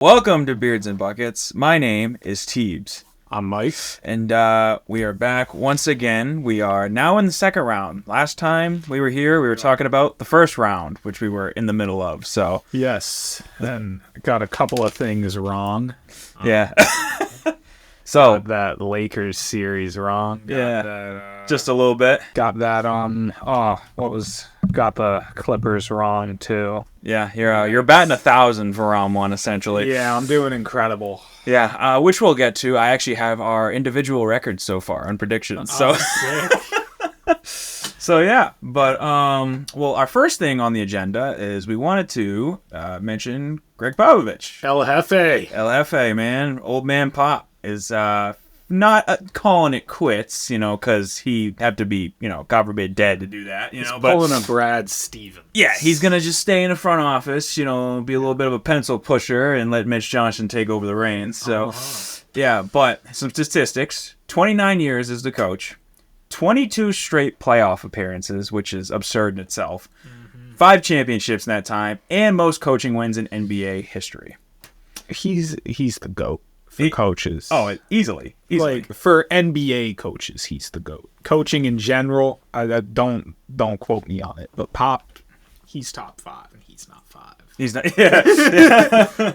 Welcome to Beards and Buckets. My name is Teebs. I'm Mike. And we are back once again. We are now in the second round. Last time we were here, we were talking about the first round, which we were in the middle of. So Yes, then got a couple of things wrong. Yeah. So Got that Lakers series wrong. Just a little bit. Got that got the Clippers wrong too. Yeah, you're batting 1,000 for round one, essentially. Yeah, I'm doing incredible. Yeah, which we'll get to. I actually have our individual records so far on predictions. So So yeah, but well, our first thing on the agenda is we wanted to mention Gregg Popovich. El LFA, man, old man Pop is not calling it quits, because he had to be, God forbid, dead to do that, but pulling a Brad Stevens. Yeah, he's gonna just stay in the front office, be a little bit of a pencil pusher and let Mitch Johnson take over the reins. So, yeah, but some statistics: 29 years as the coach. 22 straight playoff appearances, which is absurd in itself. 5 championships in that time, and most coaching wins in NBA history. He's the GOAT for coaches. Oh, easily. Like for NBA coaches, he's the GOAT. Coaching in general, I don't quote me on it, but Pop, he's top 5, and he's not 5. He's not. Yeah.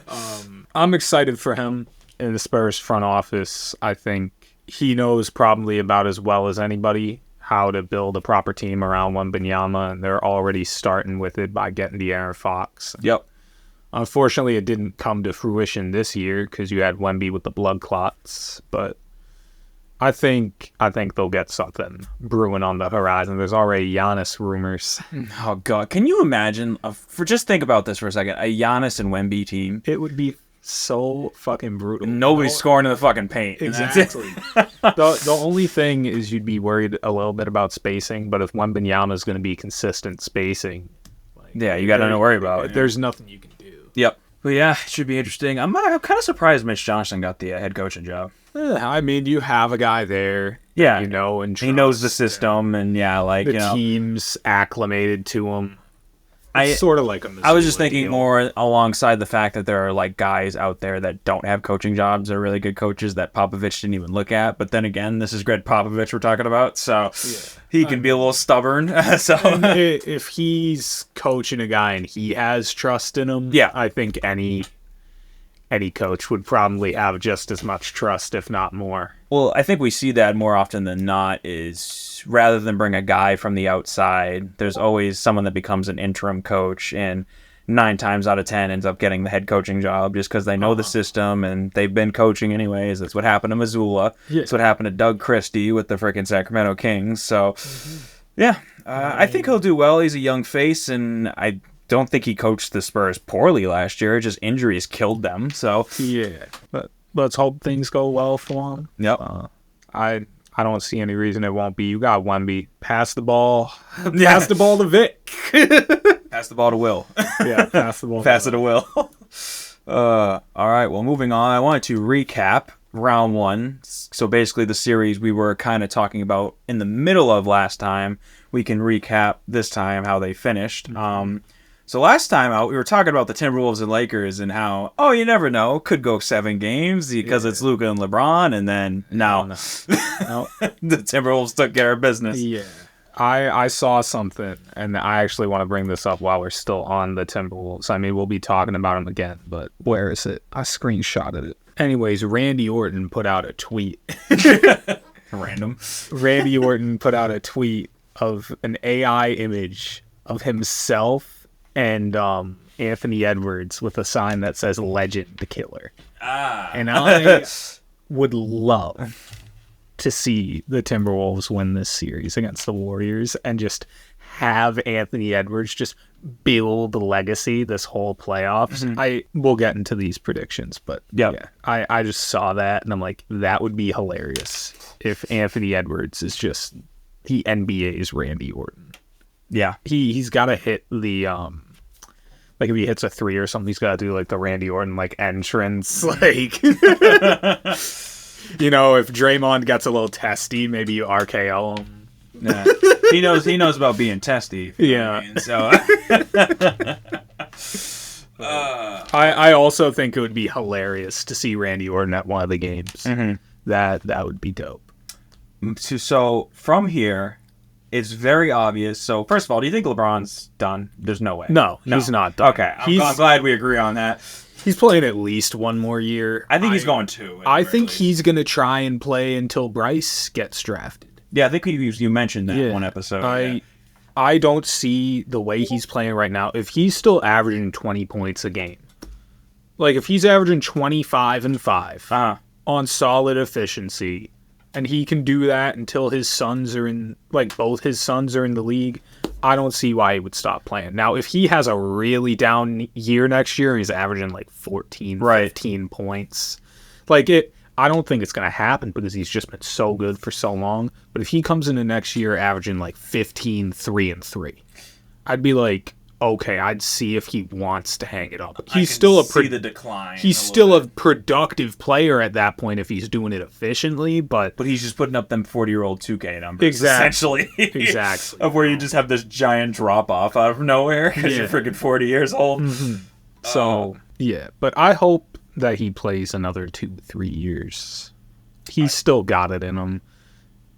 I'm excited for him in the Spurs front office. I think he knows probably about as well as anybody how to build a proper team around wembenyama, and they're already starting with it by getting De'Aaron Fox. Yep. Unfortunately, it didn't come to fruition this year because you had Wemby with the blood clots, but I think they'll get something brewing on the horizon. There's already Giannis rumors. Oh, God. Can you imagine, just think about this for a second, a Giannis and Wemby team? It would be so fucking brutal. Nobody's scoring in the fucking paint. Exactly. The only thing is you'd be worried a little bit about spacing, but if Wembenyama is going to be consistent spacing, yeah, you got nothing to worry about. There's nothing you can do. Yep. But yeah, it should be interesting. I'm kind of surprised Mitch Johnson got the head coaching job. I mean, you have a guy there. Yeah. And he knows the system, and the team's acclimated to him. It's sort of like a I was just thinking more alongside the fact that there are guys out there that don't have coaching jobs that are really good coaches that Popovich didn't even look at. But then again, this is Gregg Popovich we're talking about, so he can be a little stubborn. So if he's coaching a guy and he has trust in him, I think any coach would probably have just as much trust, if not more. Well, I think we see that more often than not is rather than bring a guy from the outside, there's always someone that becomes an interim coach and 9 times out of 10 ends up getting the head coaching job just because they know the system and they've been coaching anyways. That's what happened to Missoula. Yeah. That's what happened to Doug Christie with the freaking Sacramento Kings. So, I think he'll do well. He's a young face, and I don't think he coached the Spurs poorly last year. Just injuries killed them. So but let's hope things go well for him. Yep. I don't see any reason it won't be. You got Wemby. Pass the ball. Pass the ball to Vic. Pass the ball to Will. Yeah, pass the ball. Pass it to Will. All right. Well, moving on. I wanted to recap round 1. So basically, the series we were kind of talking about in the middle of last time. We can recap this time how they finished. So last time out, we were talking about the Timberwolves and Lakers and how, you never know, could go 7 games because it's Luka and LeBron, and then no. The Timberwolves took care of business. Yeah. I saw something, and I actually want to bring this up while we're still on the Timberwolves. I mean, we'll be talking about them again, but where is it? I screenshotted it. Anyways, Randy Orton put out a tweet. Random. Randy Orton put out a tweet of an AI image of himself and Anthony Edwards with a sign that says "Legend the Killer." And I would love to see the Timberwolves win this series against the Warriors and just have Anthony Edwards just build the legacy this whole playoffs. We'll get into these predictions, but I just saw that and I'm like, that would be hilarious if Anthony Edwards is just the NBA's Randy Orton. Yeah, he's got to hit the if he hits a 3 or something, he's got to do the Randy Orton entrance. If Draymond gets a little testy, maybe you RKO him. Yeah. He knows about being testy. Yeah. So I also think it would be hilarious to see Randy Orton at one of the games. Mm-hmm. That would be dope. So from here, it's very obvious. So first of all, do you think LeBron's done? There's no way. No, he's not done. Okay, I'm glad we agree on that. He's playing at least one more year. I think he's going to. I think he's going to try and play until Bryce gets drafted. Yeah, I think you mentioned that one episode. I don't see the way he's playing right now. If he's still averaging 20 points a game, like if he's averaging 25 and 5 on solid efficiency, and he can do that until his sons are in, like both his sons are in the league, I don't see why he would stop playing. Now, if he has a really down year next year, he's averaging like 14, 15 points. Like I don't think it's going to happen because he's just been so good for so long. But if he comes into next year averaging like 15, 3 and 3, I'd be like, okay, I'd see if he wants to hang it up. He's still the decline. He's still a productive player at that point if he's doing it efficiently, but he's just putting up them 40-year-old 2K numbers. Exactly. Exactly. Of where you just have this giant drop off out of nowhere because you're freaking 40 years old. Mm-hmm. So, yeah, but I hope that he plays another 2-3 years. He's still got it in him.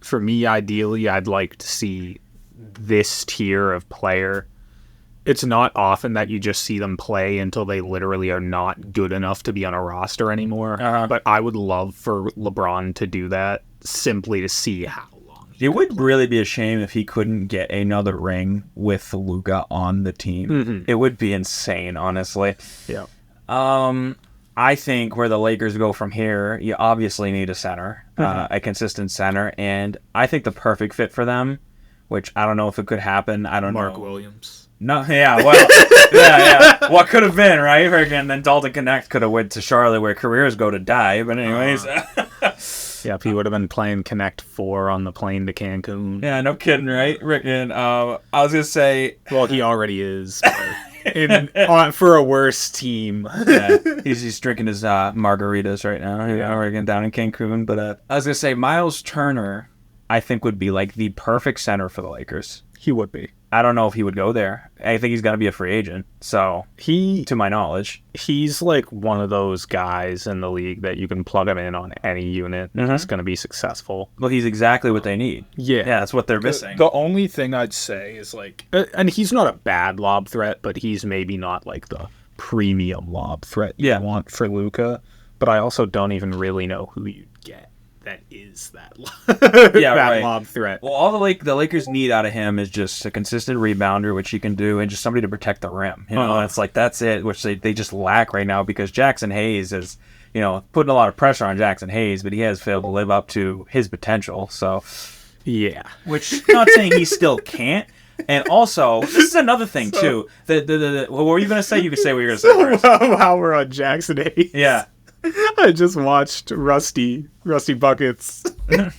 For me, ideally, I'd like to see this tier of player. It's not often that you just see them play until they literally are not good enough to be on a roster anymore. But I would love for LeBron to do that simply to see how long. It would really be a shame if he couldn't get another ring with Luka on the team. Mm-hmm. It would be insane, honestly. Yeah. I think where the Lakers go from here, you obviously need a center, a consistent center, and I think the perfect fit for them, which I don't know if it could happen. I don't know. Mark Williams. No, yeah, well, yeah. What could have been, right? Again, then Dalton Connect could have went to Charlotte where careers go to die. But anyways. Yeah, if he would have been playing Connect 4 on the plane to Cancun. Yeah, no kidding, right? Rickon, I was going to say... Well, he already is. For a worse team. Yeah, he's drinking his margaritas right now. Yeah. Down in Cancun. But I was going to say, Miles Turner, I think, would be like the perfect center for the Lakers. He would be. I don't know if he would go there. I think he's going to be a free agent. So, to my knowledge, he's like one of those guys in the league that you can plug him in on any unit and it's going to be successful. Well, he's exactly what they need. Yeah. Yeah, that's what they're missing. The only thing I'd say is like, and he's not a bad lob threat, but he's maybe not like the premium lob threat you want for Luka. But I also don't even really know who you'd get that is that lob threat. Well, all the Lakers need out of him is just a consistent rebounder, which he can do, and just somebody to protect the rim. You know, it's like that's it, which they just lack right now because Jackson Hayes is, putting a lot of pressure on Jackson Hayes, but he has failed to live up to his potential. So, yeah, which not saying he still can't. And also, this is another thing too. What were you going to say? You could say what you were going to say first. How we're on Jackson Hayes. Yeah. I just watched Rusty Buckets. And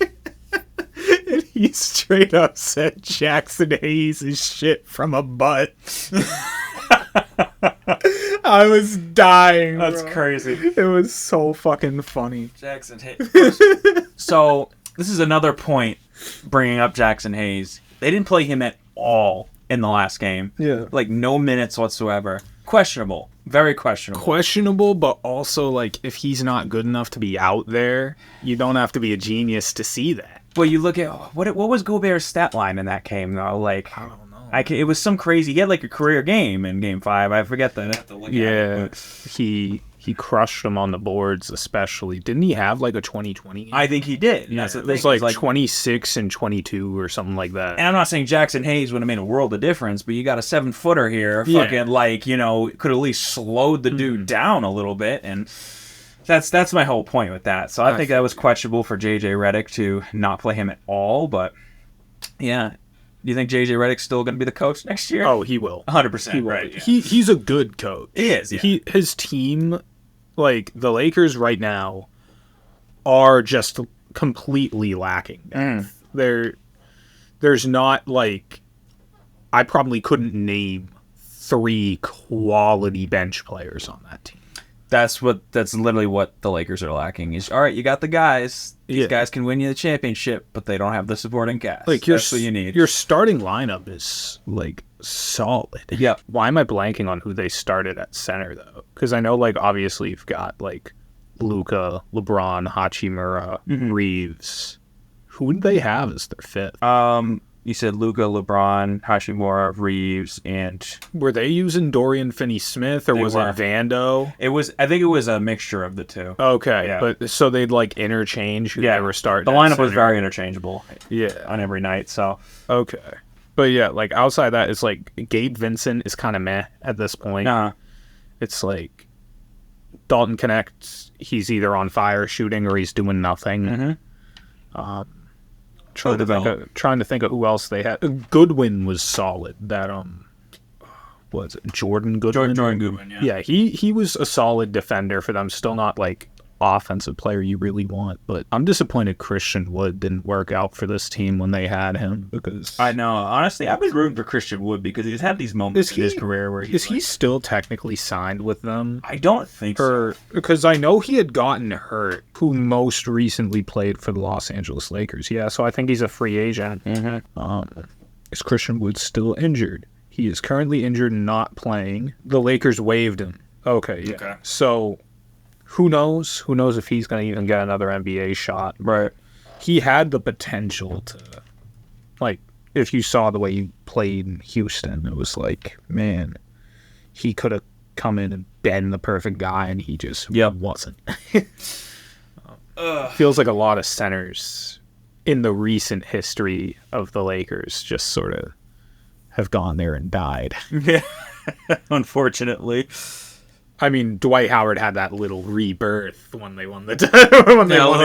he straight up said Jackson Hayes is shit from a butt. I was dying. That's bro. Crazy. It was so fucking funny. Jackson Hayes. So, this is another point bringing up Jackson Hayes. They didn't play him at all in the last game. Yeah. Like, no minutes whatsoever. Questionable. Very questionable. Questionable, but also, like, if he's not good enough to be out there, you don't have to be a genius to see that. Well, you look at, what was Gobert's stat line in that game, though? Like, I don't know. It was some crazy, he had, like, a career game in Game 5. I forget that. I have to look at it, he crushed them on the boards, especially. Didn't he have, like, a 2020 game? I think he did. Yeah, it was like 26 and 22 or something like that. And I'm not saying Jackson Hayes would have made a world of difference, but you got a 7-footer here, fucking, like, could at least slowed the dude down a little bit, and that's my whole point with that. So I think that was questionable for J.J. Redick to not play him at all, but, yeah. Do you think J.J. Redick's still going to be the coach next year? Oh, he will. 100%, he will. Right. Yeah. He's a good coach. He is, yeah. His team, like, the Lakers right now are just completely lacking depth. There's not, like, I probably couldn't name 3 quality bench players on that team. That's literally what the Lakers are lacking. Is all right. You got the guys. These guys can win you the championship, but they don't have the supporting cast. Like that's what you need. Your starting lineup is like solid. Yeah. Why am I blanking on who they started at center though? Because I know like obviously you've got like Luka, LeBron, Hachimura, Reeves. Who did they have as their fifth? You said Luka, LeBron, Hachimura, Reeves, and were they using Dorian Finney-Smith or was it Vando? I think it was a mixture of the two. Okay, yeah. But so they'd like interchange who they were starting. The lineup was very interchangeable. Yeah, on every night. So okay, but yeah, like outside that, it's like Gabe Vincent is kind of meh at this point. Nah, it's like Dalton Connect. He's either on fire shooting or he's doing nothing. Trying to think of who else they had. Goodwin was solid. That was it Jordan Goodwin? Jordan Goodwin, yeah. Yeah, he was a solid defender for them. Still not like offensive player you really want, but I'm disappointed Christian Wood didn't work out for this team when they had him, because I know, honestly, I've been rooting for Christian Wood because he's had these moments in his career where he still technically signed with them? I don't think so. Because I know he had gotten hurt, who most recently played for the Los Angeles Lakers. Yeah, so I think he's a free agent. Is Christian Wood still injured? He is currently injured and not playing. The Lakers waived him. Okay. So who knows? Who knows if he's going to even get another NBA shot? Right. He had the potential to, like, if you saw the way he played in Houston, it was like, man, he could have come in and been the perfect guy, and he just wasn't. Feels like a lot of centers in the recent history of the Lakers just sort of have gone there and died. Yeah, unfortunately. I mean, Dwight Howard had that little rebirth when they won when they won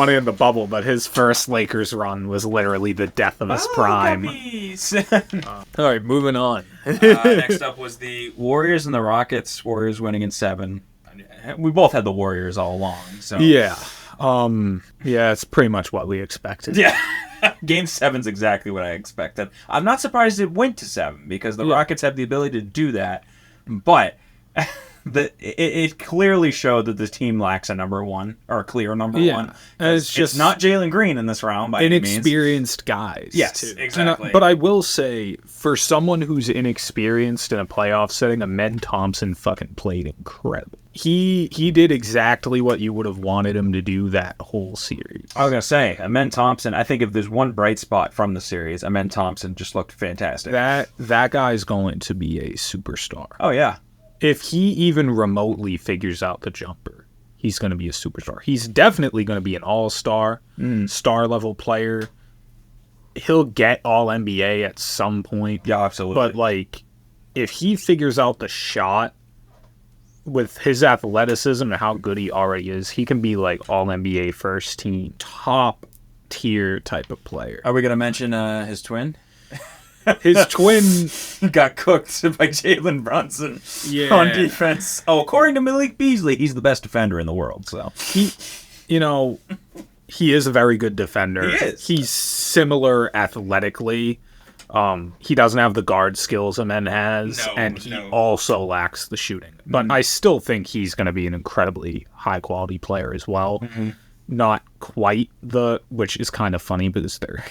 it in the bubble, but his first Lakers run was literally the death of his prime. All right, moving on. Next up was the Warriors and the Rockets. Warriors winning in 7. We both had the Warriors all along. So yeah, it's pretty much what we expected. Yeah. Game 7's exactly what I expected. I'm not surprised it went to 7 because the Rockets have the ability to do that, but it clearly showed that this team lacks a number one or a clear number one. It's not Jalen Green in this round by any means. Inexperienced guys. Yes, too. exactly. But I will say, for someone who's inexperienced in a playoff setting, Amen Thompson fucking played incredible. He did exactly what you would have wanted him to do that whole series. I was going to say, Amen Thompson, I think if there's one bright spot from the series, Amen Thompson just looked fantastic. That guy's going to be a superstar. Oh, yeah. If he even remotely figures out the jumper, he's going to be a superstar. He's definitely going to be an all-star, star-level player. He'll get all-NBA at some point. Yeah, absolutely. But, like, if he figures out the shot with his athleticism and how good he already is, he can be, like, all-NBA first-team, top-tier type of player. Are we going to mention his twin? His twin got cooked by Jalen Brunson on defense. Oh, according to Malik Beasley, he's the best defender in the world. So he is a very good defender. He is. He's similar athletically. He doesn't have the guard skills Amen has, he also lacks the shooting. But I still think he's going to be an incredibly high-quality player as well. Not quite which is kind of funny because they're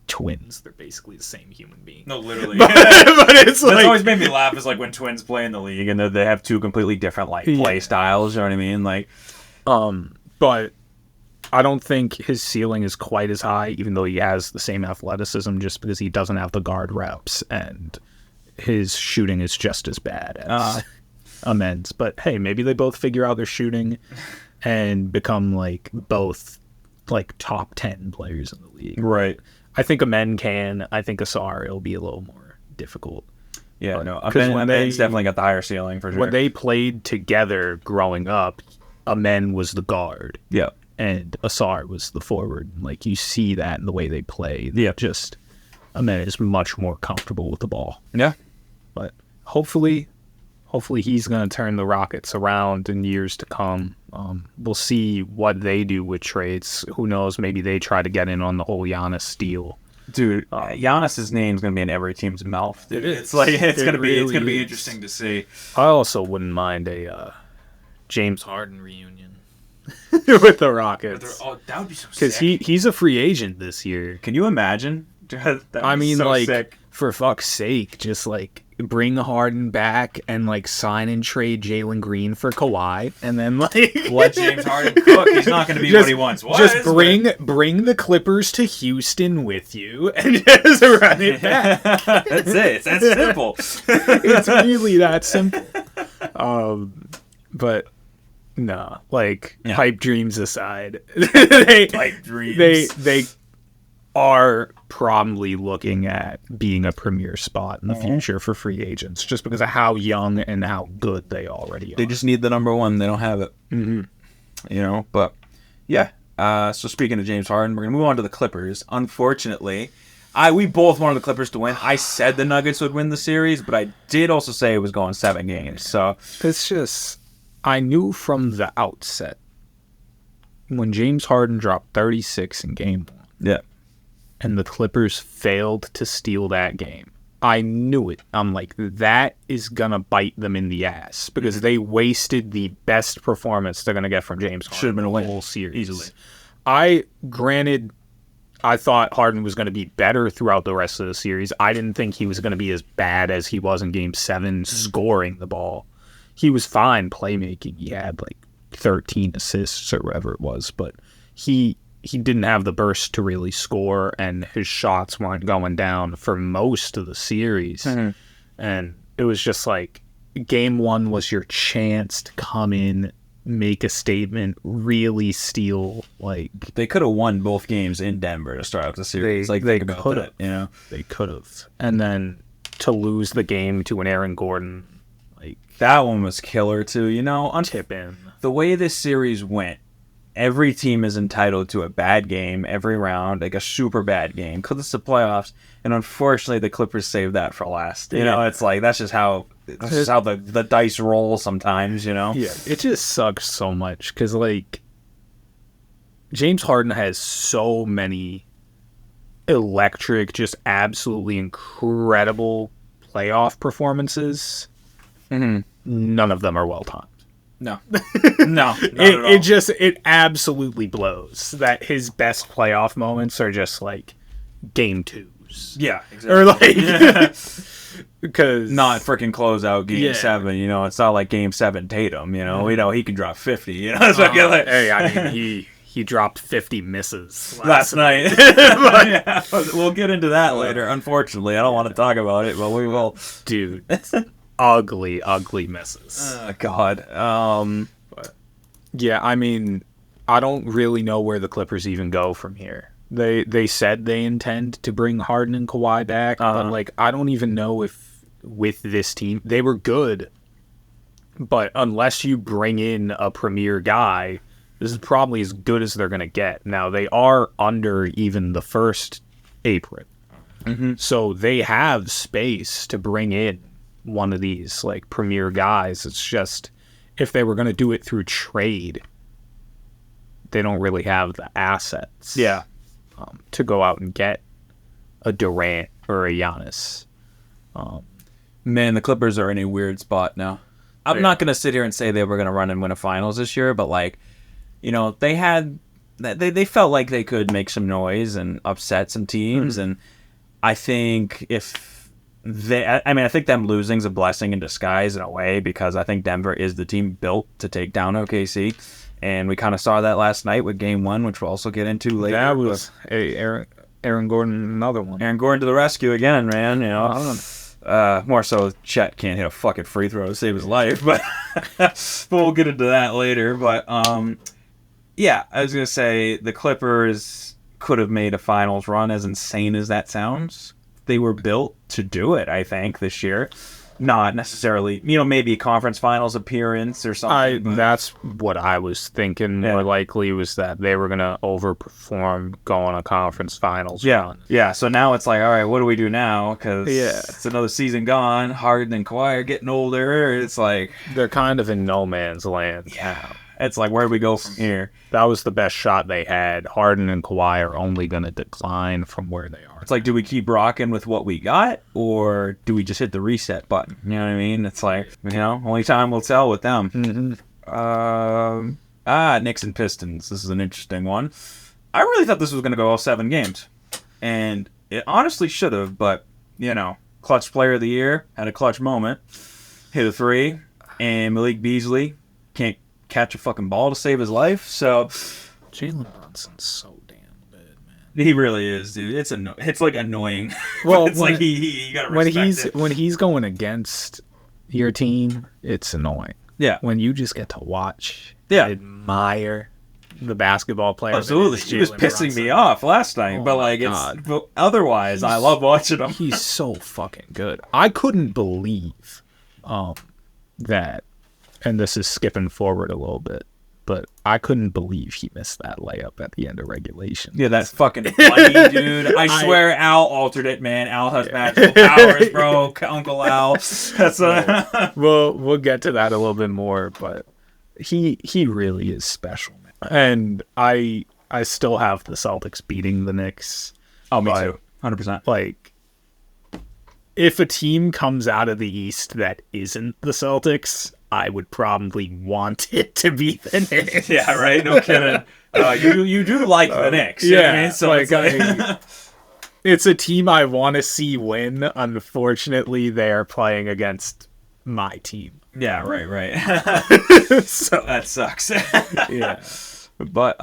twins. They're basically the same human being. No, literally. but it's like, that's always made me laugh is like when twins play in the league and they have two completely different play styles. You know what I mean? Like, but I don't think his ceiling is quite as high, even though he has the same athleticism, just because he doesn't have the guard reps and his shooting is just as bad as Amen's. But hey, maybe they both figure out their shooting and become like both like top 10 players in the league. Right. I think Amen can. I think Asar, it'll be a little more difficult. Yeah, but, no. Amen's definitely got the higher ceiling for sure. When they played together growing up, Amen was the guard. Yeah. And Asar was the forward. Like, you see that in the way they play. Yeah. Just, Amen is much more comfortable with the ball. Yeah. But hopefully he's going to turn the Rockets around in years to come. We'll see what they do with trades. Who knows? Maybe they try to get in on the whole Giannis deal. Dude, Giannis's name's gonna be in every team's mouth. Dude. It's gonna be interesting to see. I also wouldn't mind a James Harden reunion with the Rockets. That would be so sick. Because he's a free agent this year. Can you imagine? I mean, so like, sick. for fuck's sake, just like bring Harden back and like sign and trade Jalen Green for Kawhi, and then like let James Harden cook. He's not going to be what he once was. Just bring the Clippers to Houston with you and just run it back. That's it. It's that simple. It's really that simple. But no, like pipe dreams aside, pipe dreams. They are probably looking at being a premier spot in the future for free agents just because of how young and how good they already are. They just need the number one. They don't have it. Mm-hmm. You know, but yeah. So speaking of James Harden, we're going to move on to the Clippers. Unfortunately, we both wanted the Clippers to win. I said the Nuggets would win the series, but I did also say it was going 7 games. So it's just, I knew from the outset when James Harden dropped 36 in game 1. Yeah. And the Clippers failed to steal that game. I knew it. I'm like, that is going to bite them in the ass because they wasted the best performance they're going to get from James Harden. Should have been a win. The whole series. Easily. Granted, I thought Harden was going to be better throughout the rest of the series. I didn't think he was going to be as bad as he was in Game 7 scoring the ball. He was fine playmaking. He had like 13 assists or whatever it was, but he didn't have the burst to really score, and his shots weren't going down for most of the series. Mm-hmm. And it was just like, Game 1 was your chance to come in, make a statement, really steal. Like, they could have won both games in Denver to start out the series. They could have. You know, they could have. And then to lose the game to an Aaron Gordon, like, that one was killer too. You know, tip in the way this series went. Every team is entitled to a bad game every round, like a super bad game, because it's the playoffs. And unfortunately, the Clippers saved that for last. You know, it's like that's just how the dice roll sometimes. You know, yeah, it just sucks so much because like James Harden has so many electric, just absolutely incredible playoff performances. Mm-hmm. None of them are well timed. No, not at all. It absolutely blows that his best playoff moments are just like game 2s. Yeah, exactly. Or like, because not freaking close out game 7. You know, it's not like game 7 Tatum. You know, we know he can drop 50. You know, so hey, I mean he dropped 50 misses last night. We'll get into that later. Unfortunately, I don't want to talk about it, but we will, dude. Ugly misses. Oh, God. Yeah, I mean, I don't really know where the Clippers even go from here. They said they intend to bring Harden and Kawhi back, but like I don't even know if with this team they were good. But unless you bring in a premier guy, this is probably as good as they're gonna get. Now they are under even the first apron, so they have space to bring in one of these like premier guys. It's just if they were going to do it through trade, they don't really have the assets to go out and get a Durant or a Giannis. Man, the Clippers are in a weird spot now. I'm not going to sit here and say they were going to run and win a finals this year, but like, you know, they felt like they could make some noise and upset some teams. And I think I think them losing is a blessing in disguise in a way, because I think Denver is the team built to take down OKC, and we kind of saw that last night with Game 1, which we'll also get into later. That was Aaron Gordon, another one. Aaron Gordon to the rescue again, man. You know, more so Chet can't hit a fucking free throw to save his life, but we'll get into that later. But yeah, I was gonna say the Clippers could have made a finals run, as insane as that sounds. They were built to do it, I think, this year. Not necessarily, you know, maybe a conference finals appearance or something. That's what I was thinking. More likely was that they were going to overperform, go on a conference finals run. Yeah, so now it's like, all right, what do we do now? Because it's another season gone. Harden and Kawhi are getting older. It's like... they're kind of in no man's land. Yeah. It's like, where do we go from here? That was the best shot they had. Harden and Kawhi are only going to decline from where they are. It's like, do we keep rocking with what we got, or do we just hit the reset button? You know what I mean? It's like, only time will tell with them. Knicks and Pistons. This is an interesting one. I really thought this was going to go all 7 games. And it honestly should have, but, clutch player of the year, had a clutch moment, hit a 3, and Malik Beasley can't catch a fucking ball to save his life, so... Jalen Brunson's so damn good, man. He really is, dude. It's like annoying. Well, it's like you gotta respect it. When he's going against your team, it's annoying. Yeah. When you just get to watch, admire the basketball player. Absolutely. He was pissing me off last night, but otherwise, I love watching him. He's so fucking good. I couldn't believe that, and this is skipping forward a little bit, but I couldn't believe he missed that layup at the end of regulation. Yeah, that's fucking funny, dude. I swear Al altered it, man. Al has magical powers, bro. Uncle Al. We'll get to that a little bit more, but he really is special, man. And I still have the Celtics beating the Knicks. Oh, me too. 100%. Like, if a team comes out of the East that isn't the Celtics, I would probably want it to be the Knicks. Yeah, right? No kidding. You do like the Knicks. Yeah. I mean? So it's a team I want to see win. Unfortunately, they are playing against my team. Yeah, right. So that sucks. Yeah. But,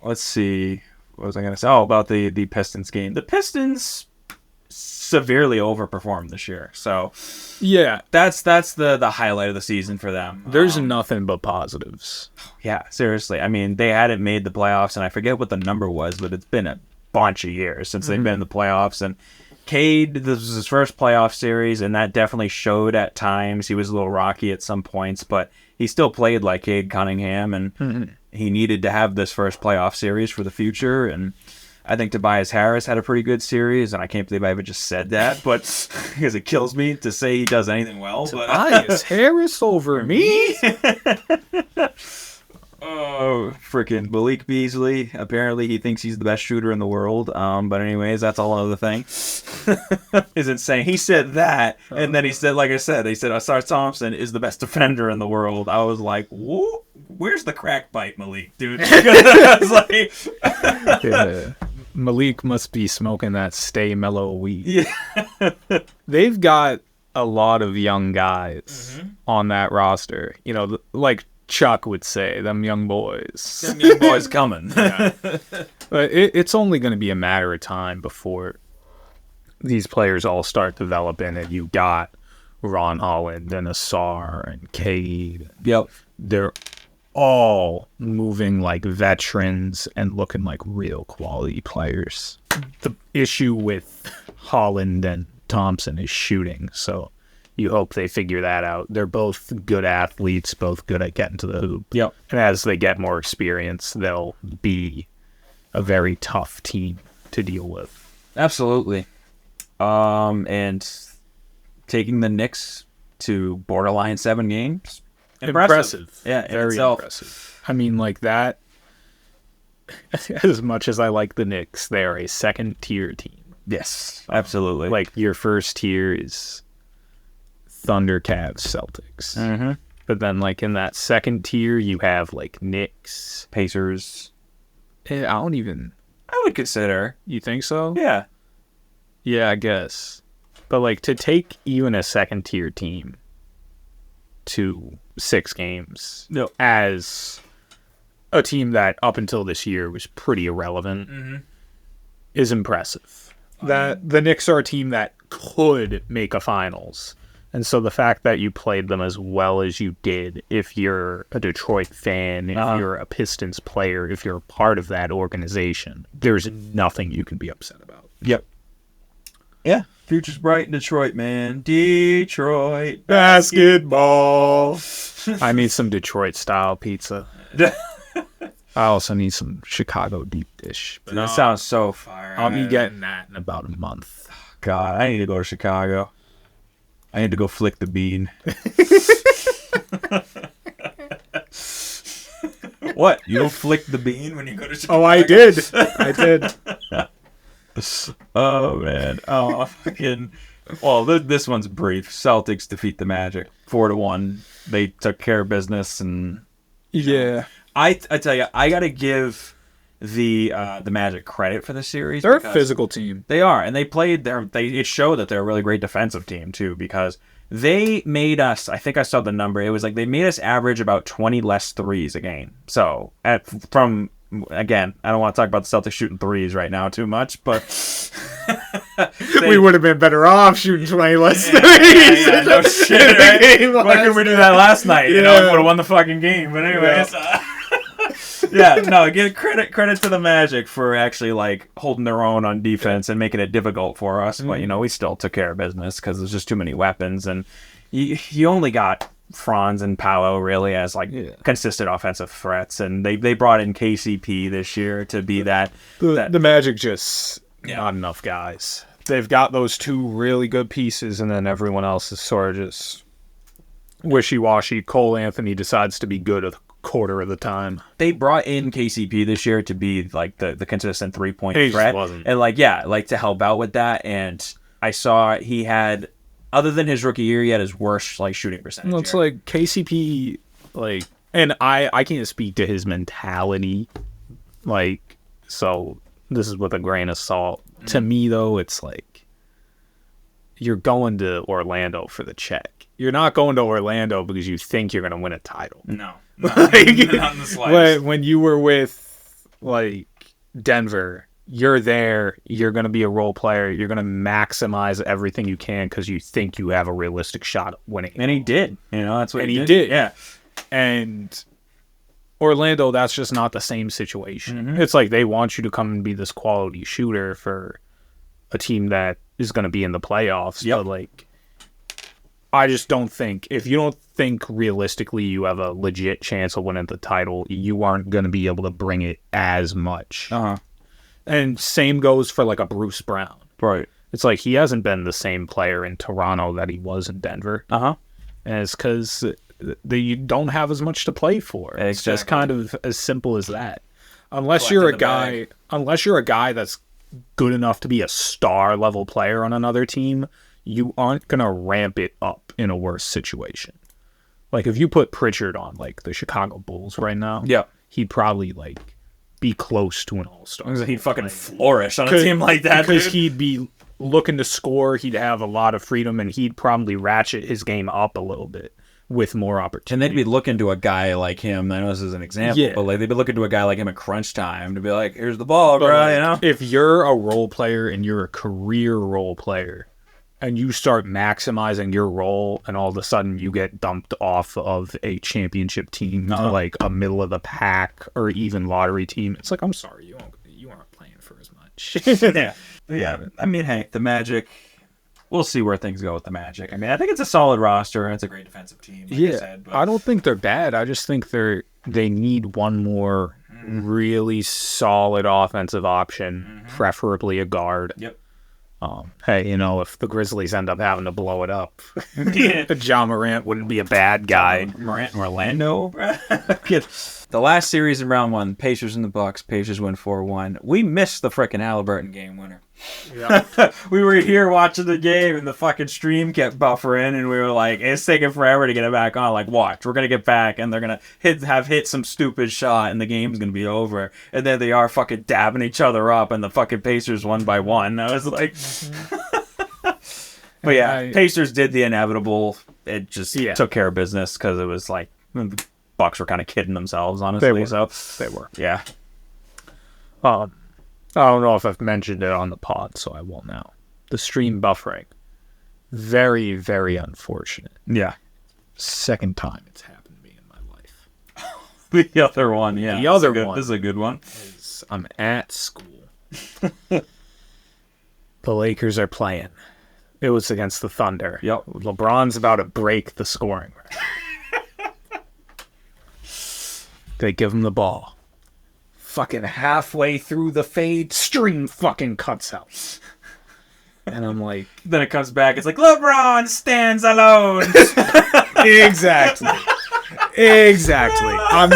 let's see. What was I going to say? Oh, about the Pistons game. The Pistons severely overperformed this year. So, yeah, that's the highlight of the season for them. There's nothing but positives. Yeah, seriously. I mean, they hadn't made the playoffs, and I forget what the number was, but it's been a bunch of years since they've been in the playoffs. And Cade, this was his first playoff series, and that definitely showed at times. He was a little rocky at some points, but he still played like Cade Cunningham, and he needed to have this first playoff series for the future. And I think Tobias Harris had a pretty good series, and I can't believe I ever just said that, but because it kills me to say he does anything well. Tobias Harris over me? Oh, freaking Malik Beasley. Apparently, he thinks he's the best shooter in the world. But anyways, that's a whole other thing. Is insane. He said that, and then he said, like I said, Asar Thompson is the best defender in the world. I was like, whoa, where's the crack pipe, Malik, dude? I was like... Yeah. Malik must be smoking that Stay Mellow weed. Yeah. They've got a lot of young guys on that roster. Like Chuck would say, them young boys. Them young boys coming. Yeah. But it's only going to be a matter of time before these players all start developing, and you got Ron Holland and Asar and Cade. Yep. They're all moving like veterans and looking like real quality players. The issue with Holland and Thompson is shooting, so you hope they figure that out. They're both good athletes, both good at getting to the hoop. Yep. And as they get more experience, they'll be a very tough team to deal with. Absolutely. And taking the Knicks to borderline 7 games. Impressive. Yeah, very impressive. I mean, like that, as much as I like the Knicks, they are a second-tier team. Yes, absolutely. Like, your first tier is Thunder, Cavs, Celtics. Mm-hmm. But then, like, in that second tier, you have, like, Knicks. Pacers. I would consider. You think so? Yeah. Yeah, I guess. But, like, to take even a second-tier team to 6 games as a team that up until this year was pretty irrelevant is impressive. That the Knicks are a team that could make a finals. And so the fact that you played them as well as you did, if you're a Detroit fan, if you're a Pistons player, if you're a part of that organization, there's nothing you can be upset about. Yep. Yeah. Future's bright in Detroit, man. Detroit basketball. I need some Detroit-style pizza. I also need some Chicago deep dish. But that sounds so fire. I'll be getting that in about a month. God, I need to go to Chicago. I need to go flick the bean. What? You don't flick the bean when you go to Chicago? Oh, I did. I did. Oh, man. Oh, fucking... Well, this one's brief. Celtics defeat the Magic 4-1. They took care of business, and... Yeah. I tell you, I got to give the Magic credit for the series. They're a physical team. They are, and they played it showed that they're a really great defensive team too, because they made us, I think I saw the number, it was like they made us average about 20 less threes a game. So again, I don't want to talk about the Celtics shooting threes right now too much, but we would have been better off shooting 20 less threes. Yeah, no shit, right? Why couldn't we do that last night? You know, we would have won the fucking game. But anyways, yeah, no, give credit to the Magic for actually like holding their own on defense and making it difficult for us. But we still took care of business because there's just too many weapons, and you only got Franz and Paolo really as consistent offensive threats, and they brought in KCP this year to be that. The Magic just not enough guys. They've got those two really good pieces, and then everyone else is sort of just wishy-washy. Cole Anthony decides to be good a quarter of the time. They brought in KCP this year to be like the consistent 3-point he threat, just wasn't. And to help out with that. And I saw he had, other than his rookie year, he had his worst shooting percentage. Well, it's like KCP, and I can't speak to his mentality, so this is with a grain of salt. To me, though, it's like you're going to Orlando for the check. You're not going to Orlando because you think you're going to win a title. No. Not in the slightest. When you were with Denver, you're there, you're going to be a role player, you're going to maximize everything you can because you think you have a realistic shot at winning. And he did. That's what he did. Yeah. And Orlando, that's just not the same situation. Mm-hmm. It's like they want you to come and be this quality shooter for a team that is going to be in the playoffs. Yep. But I just don't think, if you don't think realistically you have a legit chance of winning the title, you aren't going to be able to bring it as much. Uh-huh. And same goes for a Bruce Brown. Right. It's like he hasn't been the same player in Toronto that he was in Denver. Uh-huh. And it's because you don't have as much to play for. It's just kind of as simple as that. Unless you're a guy that's good enough to be a star level player on another team, you aren't going to ramp it up in a worse situation. If you put Pritchard on, the Chicago Bulls right now, he'd probably, be close to an all-star. He'd fucking flourish on a team like that, because he'd be looking to score, he'd have a lot of freedom, and he'd probably ratchet his game up a little bit with more opportunity. And they'd be looking to a guy like him, I know this is an example, but they'd be looking to a guy like him at crunch time to be like, here's the ball, bro, If you're a role player and you're a career role player, and you start maximizing your role, and all of a sudden you get dumped off of a championship team to a middle of the pack or even lottery team, it's I'm sorry, you aren't playing for as much. Yeah. I mean, hey, the Magic, we'll see where things go with the Magic. I mean, I think it's a solid roster, and it's a great defensive team, like I said. But... I don't think they're bad. I just think they need one more really solid offensive option, preferably a guard. Yep. Hey, if the Grizzlies end up having to blow it up, John Morant wouldn't be a bad guy. Morant in Orlando. The last series in round one, Pacers and the Bucks. Pacers win 4-1. We missed the frickin' Haliburton game winner. Yeah. We were here watching the game, and the fucking stream kept buffering, and we were like, it's taking forever to get it back on. Watch, we're gonna get back, and they're gonna hit some stupid shot, and the game's gonna be over. And then they are fucking dabbing each other up, and the fucking Pacers won by 1. I was like, but yeah, Pacers did the inevitable. It just took care of business because it was the Bucks were kind of kidding themselves, honestly. They were. Yeah. I don't know if I've mentioned it on the pod, so I won't now. The stream buffering. Very, very unfortunate. Yeah. Second time it's happened to me in my life. The other one, yeah. The other one. This is a good one. I'm at school. The Lakers are playing. It was against the Thunder. Yep. LeBron's about to break the scoring record. They give him the ball. Fucking halfway through the fade, stream fucking cuts out. And I'm like... Then it comes back, it's LeBron stands alone. Exactly. I'm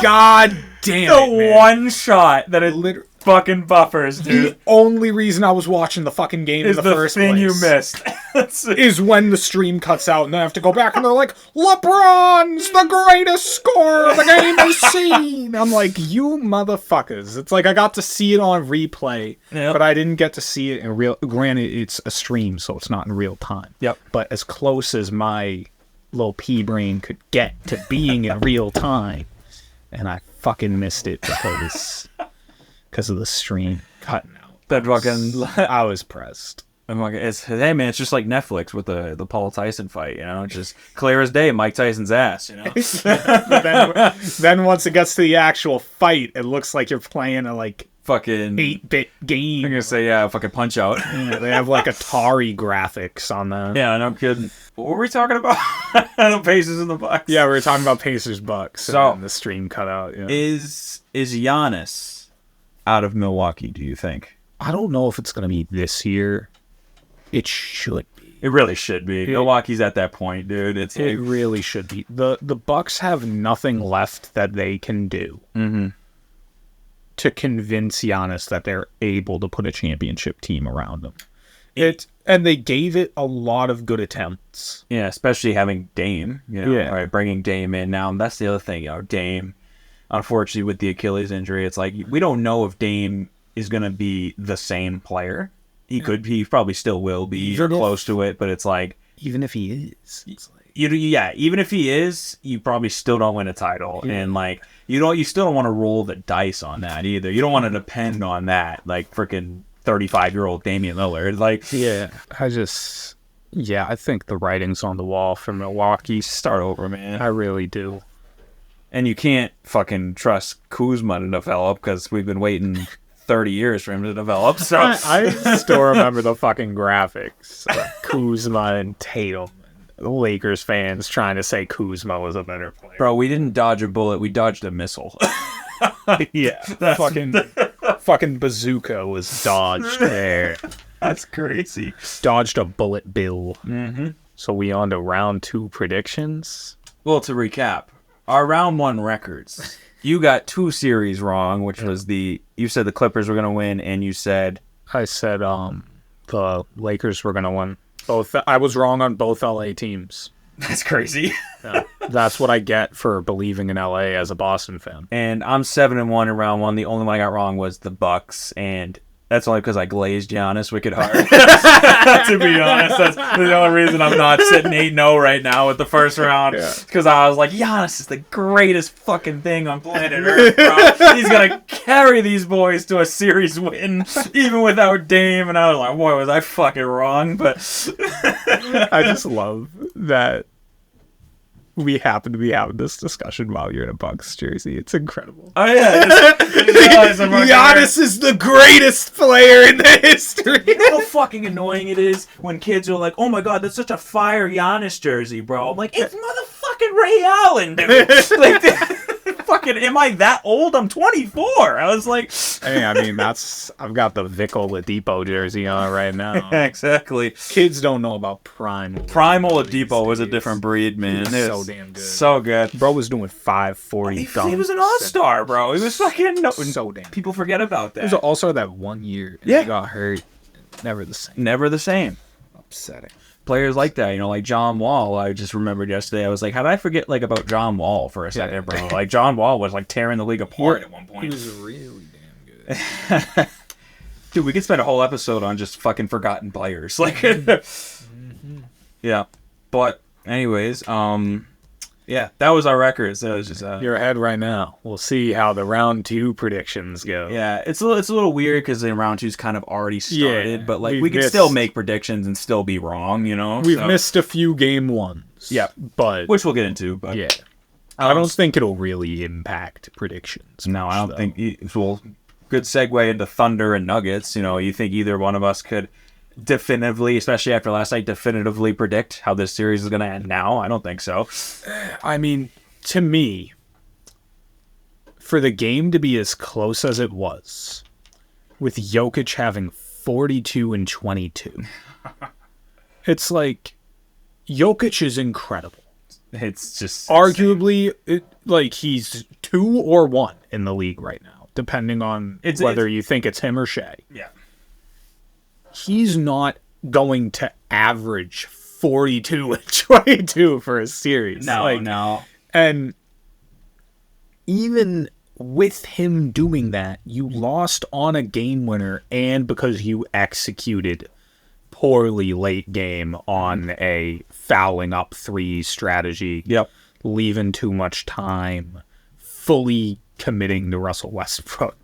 God damn The it, man. one shot that it fucking buffers, dude. The only reason I was watching the fucking game in the first thing place you missed. is when the stream cuts out and I have to go back and they're like, LeBron's the greatest scorer the game has seen. I'm like, you motherfuckers. It's like I got to see it on replay, but I didn't get to see it in real. Granted, it's a stream, so it's not in real time. Yep. But as close as my little pea brain could get to being in real time, and I fucking missed it because of the stream cutting out. That fucking... I was pressed. I'm like, hey man, it's just like Netflix with the Paul Tyson fight, you know, just clear as day, Mike Tyson's ass, you know. then once it gets to the actual fight, it looks like you're playing a like fucking 8-bit game. I'm gonna say fucking Punch Out. Yeah, they have like Atari graphics on them. Yeah, no kidding. What were we talking about? The Pacers in the Bucks. Yeah, we were talking about Pacers Bucks. So and the stream cut out. Yeah. Is Giannis out of Milwaukee? Do you think? I don't know if it's gonna be this year. It should be. It really should be. Milwaukee's at that point, dude. It really should be. The Bucks have nothing left that they can do to convince Giannis that they're able to put a championship team around them. And they gave it a lot of good attempts. Yeah, especially having Dame. You know, Yeah. all right, bringing Dame in now. That's the other thing, you know, Dame. Unfortunately, with the Achilles injury, it's like we don't know if Dame is going to be the same player. He could. He probably still will be close to it, but it's like even if he is, it's like, even if he is, you probably still don't win a title, and like you still don't want to roll the dice on that either. You don't want to depend on that, like freaking 35-year-old Damian Lillard. Like, I think the writing's on the wall for Milwaukee. Start over, man. I really do. And you can't fucking trust Kuzma to develop because we've been waiting 30 years for him to develop. So I still remember the fucking graphics. Kuzma and Tatum. The Lakers fans trying to say Kuzma was a better player. Bro, we didn't dodge a bullet. We dodged a missile. Yeah. Fucking bazooka was dodged there. That's crazy. Dodged a bullet bill. Mm-hmm. So we on to round 2 predictions? Well, to recap, our round 1 records. You got 2 series wrong, which was you said the Clippers were going to win, and you said... I said the Lakers were going to win. Both. I was wrong on both LA teams. That's crazy. Yeah. That's what I get for believing in LA as a Boston fan. And I'm 7-1 in round 1. The only one I got wrong was the Bucks, and that's only because I glazed Giannis wicked hard. To be honest, that's the only reason I'm not sitting 8-0 right now with the first round. Because I was like, Giannis is the greatest fucking thing on planet Earth, bro. He's going to carry these boys to a series win, even without Dame. And I was like, boy, was I fucking wrong. But I just love that we happen to be having this discussion while you're in a Bucks jersey. It's incredible. Oh, yeah. Giannis is the greatest player in the history. You know how fucking annoying it is when kids are like, oh my god, that's such a fire Giannis jersey, bro. I'm like, it's motherfucking Ray Allen, dude. Like, fucking, am I that old? I'm 24. I was like... Hey, I mean, I've got the Vic Oladipo jersey on right now. Exactly. Kids don't know about Prime. Prime Oladipo was a different breed, man. So damn good. So good. Bro was doing 540 dunks. He was an all-star, bro. He was fucking... So damn. People forget about that. He was an all-star that 1 year. And he got hurt. Never the same. Never the same. Upsetting. Players like that, you know, like John Wall. I just remembered yesterday. I was like, how did I forget like about John Wall for a second, bro? Like John Wall was like tearing the league apart at one point. He was really damn good. Dude, we could spend a whole episode on just fucking forgotten players. Like, yeah. But anyways, yeah, that was our records. That was just you're ahead right now. We'll see how the round 2 predictions go. Yeah, it's a little weird because the round 2's kind of already started, but like we can still make predictions and still be wrong, you know. We've missed a few game 1s. Yeah, but which we'll get into. But yeah, I don't think it'll really impact predictions. No, I don't think. Well, good segue into Thunder and Nuggets. You know, you think either one of us could definitively, especially after last night, definitively predict how this series is going to end now? I don't think so. I mean, to me, for the game to be as close as it was, with Jokic having 42 and 22, it's like, Jokic is incredible. It's just arguably he's 2 or 1 in the league right now, depending on whether you think it's him or Shai. Yeah. He's not going to average 42 and 22 for a series. No. And even with him doing that, you lost on a game winner and because you executed poorly late game on a fouling up 3 strategy. Yep. Leaving too much time, fully committing to Russell Westbrook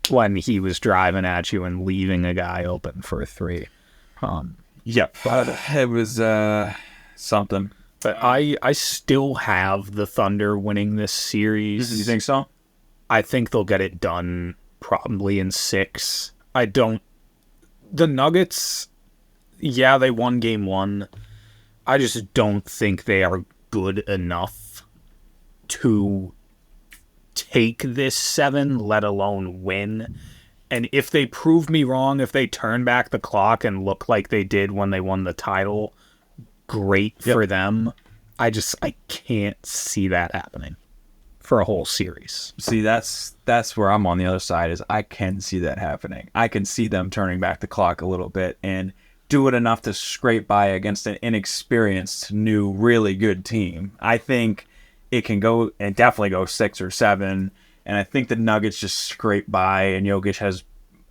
when he was driving at you and leaving a guy open for a 3. Yep. It was something. But I still have the Thunder winning this series. You think so? I think they'll get it done probably in 6. The Nuggets, yeah, they won game 1. I just don't think they are good enough to take this 7, let alone win. And if they prove me wrong, if they turn back the clock and look like they did when they won the title, great for them. I can't see that happening for a whole series. See, that's where I'm on the other side, is I can see that happening. I can see them turning back the clock a little bit and do it enough to scrape by against an inexperienced, new, really good team. I think it can go, and definitely go 6 or 7, and I think the Nuggets just scrape by, and Jokic has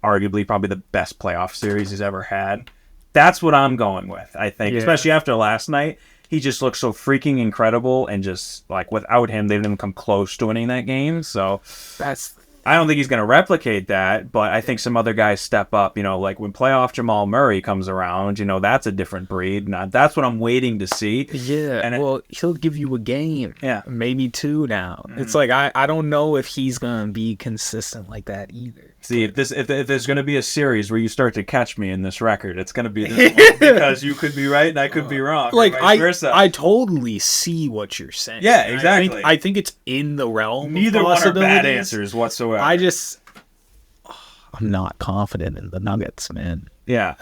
arguably probably the best playoff series he's ever had. That's what I'm going with, I think, especially after last night. He just looks so freaking incredible, and just, without him, they didn't even come close to winning that game. So I don't think he's going to replicate that, but I think some other guys step up. When playoff Jamal Murray comes around, that's a different breed. Now, that's what I'm waiting to see. Yeah, and he'll give you a game. Yeah. Maybe 2 now. Mm-hmm. It's I don't know if he's going to be consistent like that either. See, if there's going to be a series where you start to catch me in this record, it's going to be this one, because you could be right and I could be wrong. I totally see what you're saying. Yeah, exactly. I think it's in the realm. Neither one are bad answers whatsoever. I'm not confident in the Nuggets, man. Yeah,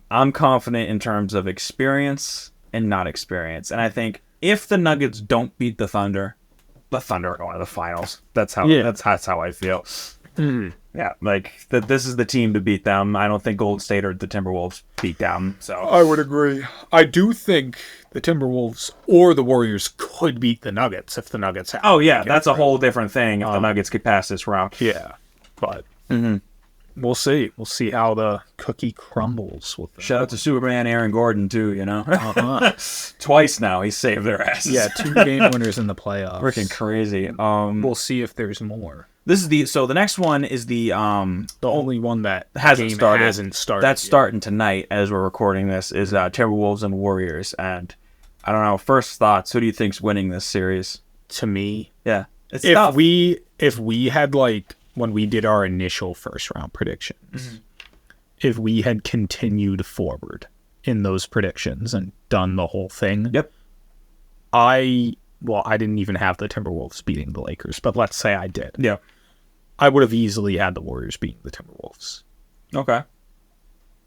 I'm confident in terms of experience and not experience, and I think if the Nuggets don't beat the Thunder are going to the finals. That's how I feel. Mm. Yeah, this is the team to beat them. I don't think Golden State or the Timberwolves beat them. So I would agree. I do think the Timberwolves or the Warriors could beat the Nuggets if the Nuggets have. Oh yeah, that's a whole different thing if the Nuggets could pass this round. Yeah, but we'll see. We'll see how the cookie crumbles. Shout out to Superman Aaron Gordon too. Twice now he saved their asses. Yeah, 2 game winners in the playoffs. Freaking crazy. We'll see if there's more. This is the next one is the only one that hasn't started. That's yet. Starting tonight as we're recording this is Timberwolves and Warriors, and I don't know. First thoughts, who do you think's winning this series? To me, yeah, it's tough. If we had when we did our initial first round predictions, if we had continued forward in those predictions and done the whole thing, yep. I didn't even have the Timberwolves beating the Lakers, but let's say I did. Yeah. I would have easily had the Warriors beating the Timberwolves. Okay.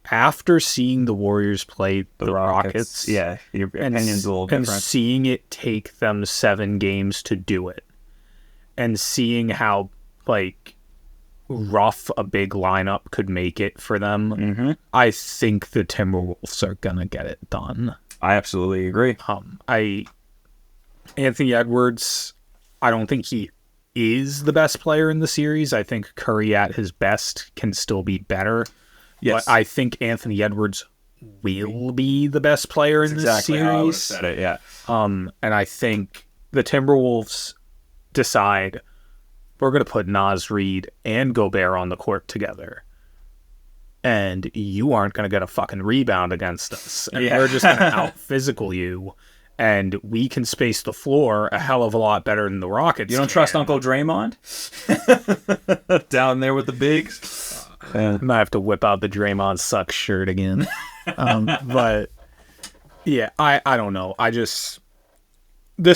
After seeing the Warriors play the Rockets, yeah, your opinion's a little different. And seeing it take them 7 games to do it, and seeing how, rough a big lineup could make it for them, I think the Timberwolves are going to get it done. I absolutely agree. Anthony Edwards, I don't think he is the best player in the series. I think Curry at his best can still be better. Yes. But I think Anthony Edwards will be the best player in this series. How I would have said it, yeah. And I think the Timberwolves decide we're going to put Naz Reid and Gobert on the court together. And you aren't going to get a fucking rebound against us. And we're just going to out-physical you. And we can space the floor a hell of a lot better than the Rockets. You don't trust Uncle Draymond? Down there with the bigs? I might have to whip out the Draymond sucks shirt again. But, yeah, I don't know. This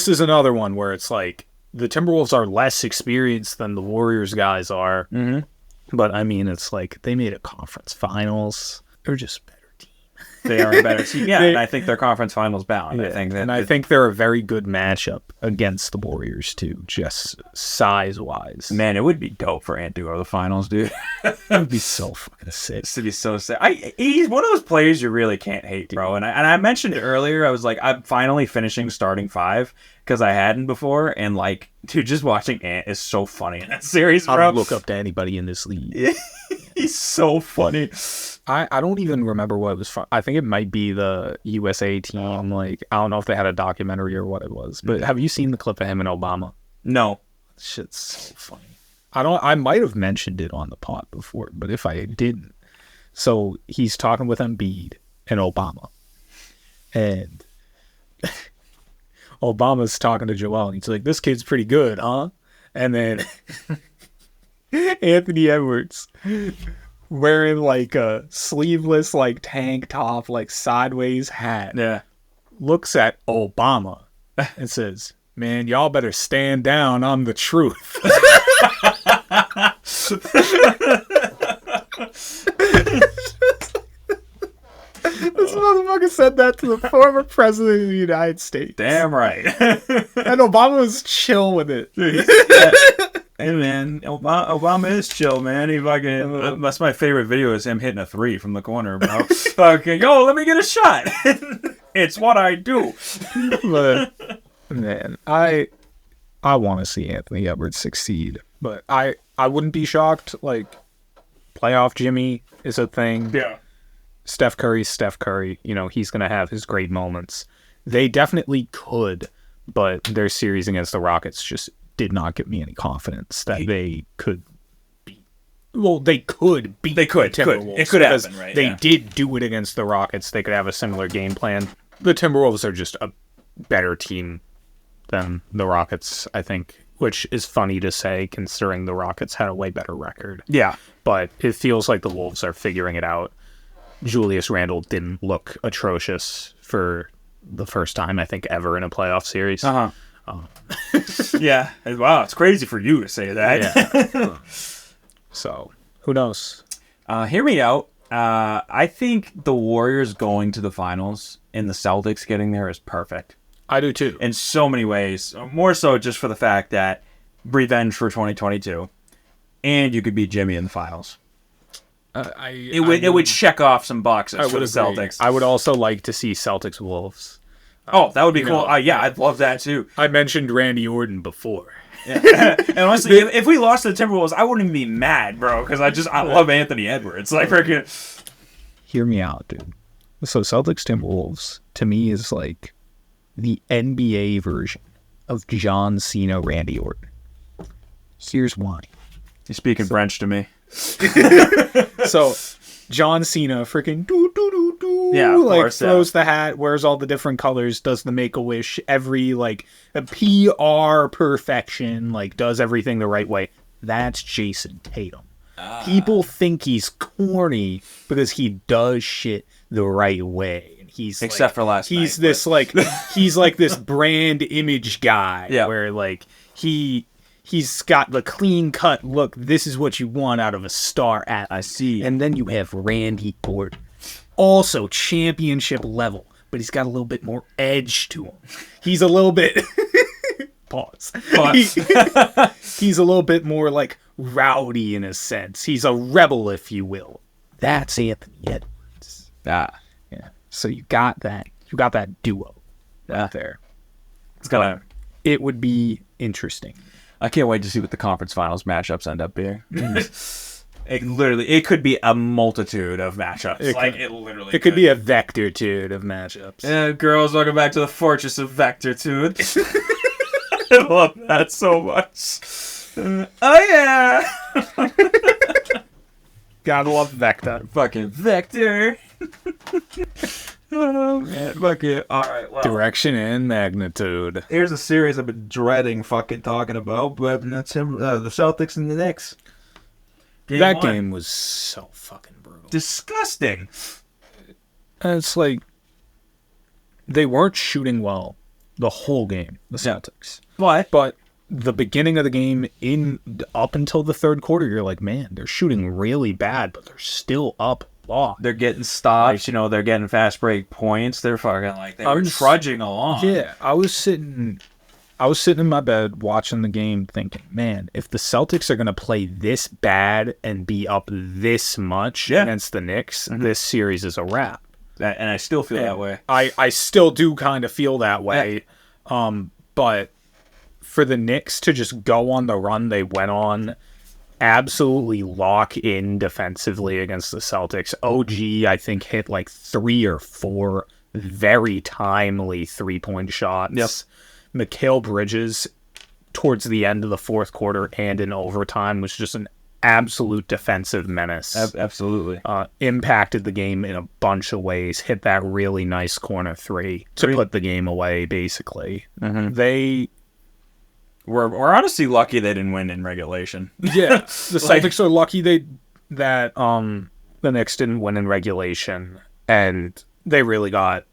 is another one where it's the Timberwolves are less experienced than the Warriors guys are. Mm-hmm. But, it's they made a conference finals. They're just a better team. They are a better team. Yeah, and I think they're conference finals bound. Yeah, I think they're a very good matchup against the Warriors too, just size-wise. Man, it would be dope for Ant to go to the finals, dude. It would be so fucking sick. This would be so sick. He's one of those players you really can't hate, bro. And I mentioned it earlier. I was like, I'm finally finishing starting 5 because I hadn't before. And like, dude, just watching Ant is so funny in that series, bro. I don't look up to anybody in this league. He's so funny. I don't even remember what it was from. I think it might be the USA team. Like, I don't know if they had a documentary or what it was. But have you seen the clip of him and Obama? No. Shit's so funny. I might have mentioned it on the pod before, but if I didn't. So he's talking with Embiid and Obama. And Obama's talking to Joel. And he's like, this kid's pretty good, huh? And then Anthony Edwards, wearing like a sleeveless like tank top, like sideways hat, looks at Obama and says, man, y'all better stand down on the truth. This motherfucker said that to the former president of the United States. Damn right. And Obama was chill with it. Hey man, Obama is chill, man. He fucking, that's my favorite video is him hitting a 3 from the corner, bro. Fucking, yo, let me get a shot. It's what I do. But man, I want to see Anthony Edwards succeed, but I wouldn't be shocked. Like, playoff Jimmy is a thing. Yeah. Steph Curry. You know, he's gonna have his great moments. They definitely could, but their series against the Rockets just did not give me any confidence that they could beat. Well, they could beat. They could. It could happen, right? They did do it against the Rockets. They could have a similar game plan. The Timberwolves are just a better team than the Rockets, I think, which is funny to say considering the Rockets had a way better record. Yeah. But it feels like the Wolves are figuring it out. Julius Randle didn't look atrocious for the first time, I think, ever in a playoff series. Uh-huh. Yeah. Wow, it's crazy for you to say that. Yeah. So, who knows? Hear me out. I think the Warriors going to the finals and the Celtics getting there is perfect. I do too. In so many ways. More so just for the fact that revenge for 2022. And you could beat Jimmy in the finals. It would check off some boxes for the Celtics. I would also like to see Celtics Wolves. Oh, that would be cool. Yeah, I'd love that too. I mentioned Randy Orton before. Yeah. And honestly, if we lost to the Timberwolves, I wouldn't even be mad, bro, because I love Anthony Edwards. Like, freaking. Hear me out, dude. So Celtics Timberwolves to me is like the NBA version of John Cena Randy Orton. Here's why. You're speaking French to me. So John Cena freaking yeah, like course, throws the hat, wears all the different colors, does the Make-A-Wish, every like a PR perfection, like does everything the right way. That's Jayson Tatum. People think he's corny because he does shit the right way. And he's except for last night. He's this like he's like this brand image guy where like he's got the clean cut look. This is what you want out of a star athlete. I see. And then you have Randy Orton, also championship level, but he's got a little bit more edge to him. He's a little bit pause. He's a little bit more like rowdy in a sense. He's a rebel, if you will. That's Anthony Edwards. Yeah. So you got that. You got that duo out there. It would be interesting. I can't wait to see what the conference finals matchups end up being. It could be a multitude of matchups. It could be a vector-tude of matchups. Yeah, girls, welcome back to the Fortress of Vector-tude. I love that so much. Oh yeah! Gotta love Vector. Fucking Vector. Oh man, fuck it. Alright, well. Direction and magnitude. Here's a series I've been dreading fucking talking about, but that's the Celtics and the Knicks. That game was so fucking brutal. Disgusting. And it's like, they weren't shooting well the whole game, the Celtics. Why? But the beginning of the game, up until the third quarter, you're like, man, they're shooting really bad, but they're still up lost. They're getting stops, they're getting fast break points. They're fucking they were trudging along. Yeah, I was sitting in my bed watching the game thinking, man, if the Celtics are going to play this bad and be up this much against the Knicks, this series is a wrap. And I still feel that way. I still do kind of feel that way. Yeah. But for the Knicks to just go on the run they went on, absolutely lock in defensively against the Celtics. OG, I think, hit 3 or 4 very timely 3-point shots. Yep. Mikal Bridges, towards the end of the fourth quarter and in overtime, was just an absolute defensive menace. Absolutely. Impacted the game in a bunch of ways. Hit that really nice corner 3 to put the game away, basically. Mm-hmm. We're honestly lucky they didn't win in regulation. Yeah, the Celtics are lucky that the Knicks didn't win in regulation, and they really got...